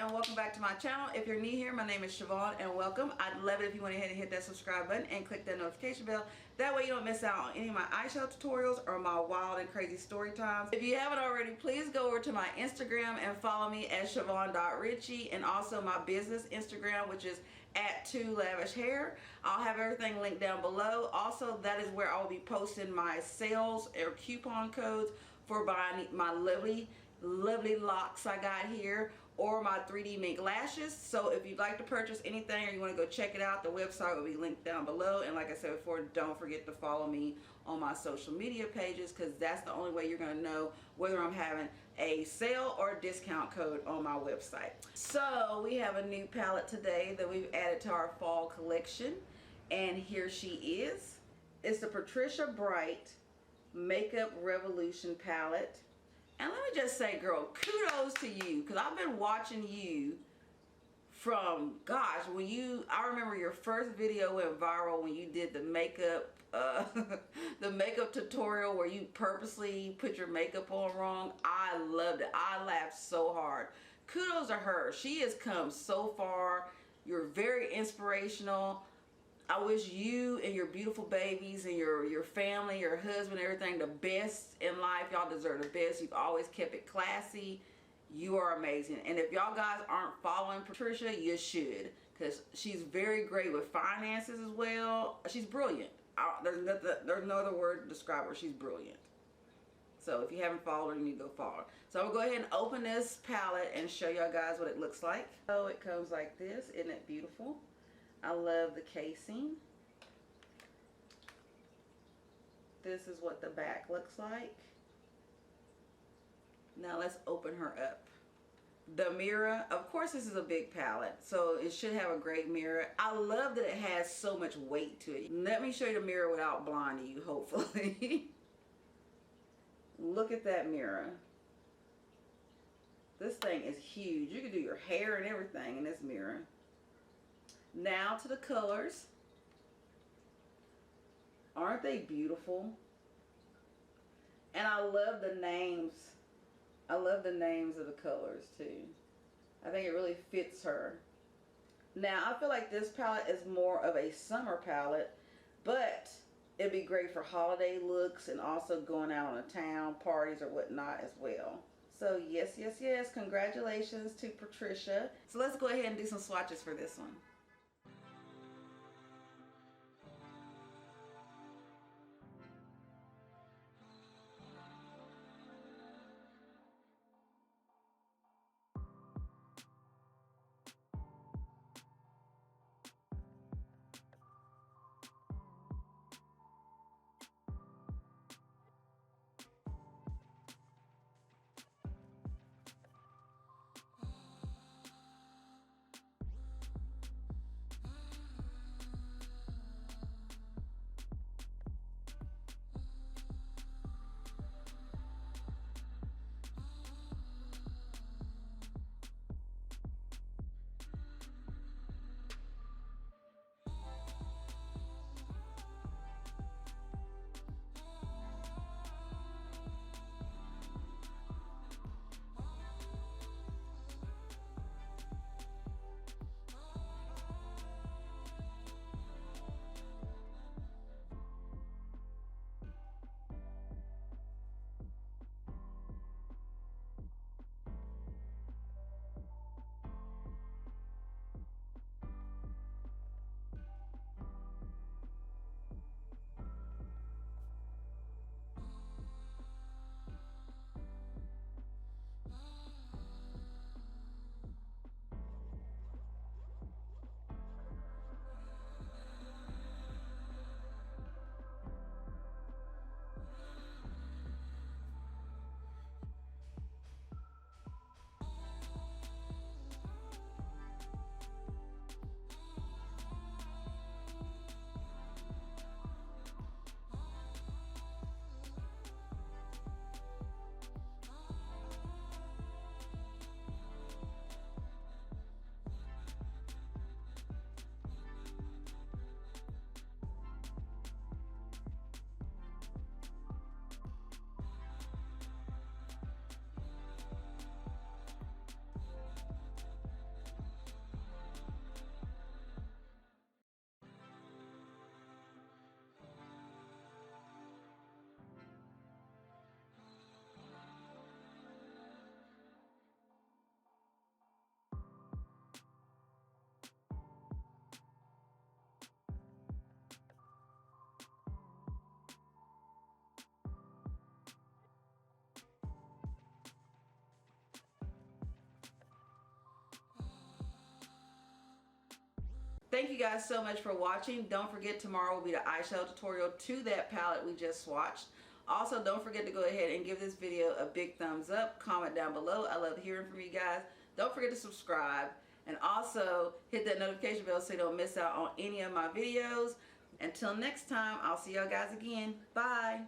and welcome back to my channel. If you're new here, my name is Shavonne and welcome. I'd love it if you went ahead and hit that subscribe button and click that notification bell. That way you don't miss out on any of my eyeshadow tutorials or my wild and crazy story times. If you haven't already, please go over to my Instagram and follow me at Shavonne.Ritchie, and also my business Instagram, which is at 2lavishhair. I'll have everything linked down below. Also, that is where I'll be posting my sales or coupon codes for buying my lovely locks I got here, or my 3D Mink lashes. So if you'd like to purchase anything or you want to go check it out, the website will be linked down below. And like I said before, don't forget to follow me on my social media pages, because that's the only way you're going to know whether I'm having a sale or a discount code on my website. So we have a new palette today that we've added to our fall collection, and here she is. It's the Patricia Bright Makeup Revolution palette. And let me just say, girl, kudos to you, because I've been watching you from, gosh, I remember your first video went viral when you did the makeup, the makeup tutorial where you purposely put your makeup on wrong. I loved it. I laughed so hard. Kudos to her. She has come so far. You're very inspirational. I wish you and your beautiful babies and your family, your husband, everything, the best in life. Y'all deserve the best. You've always kept it classy. You are amazing. And if y'all guys aren't following Patricia, you should, because she's very great with finances as well. She's brilliant. There's no other word to describe her. She's brilliant. So if you haven't followed her, you need to go follow her. So I'm going to go ahead and open this palette and show y'all guys what it looks like. So it comes like this. Isn't it beautiful? I love the casing. This is what the back looks like. Now let's open her up. The mirror, of course this is a big palette, so it should have a great mirror. I love that it has so much weight to it. Let me show you the mirror without blinding you, hopefully. Look at that mirror. This thing is huge. You can do your hair and everything in this mirror. Now to the colors. Aren't they beautiful? And I love the names. I love the names of the colors too. I think it really fits her. Now I feel like this palette is more of a summer palette, but it'd be great for holiday looks and also going out on a town, parties or whatnot as well. So yes, yes, yes, congratulations to Patricia. So let's go ahead and do some swatches for this one. thank you guys so much for watching. Don't forget, tomorrow will be the eyeshadow tutorial to that palette we just swatched. Also, don't forget to go ahead and give this video a big thumbs up. Comment down below. I love hearing from you guys. Don't forget to subscribe. And also, hit that notification bell so you don't miss out on any of my videos. Until next time, I'll see y'all guys again. Bye.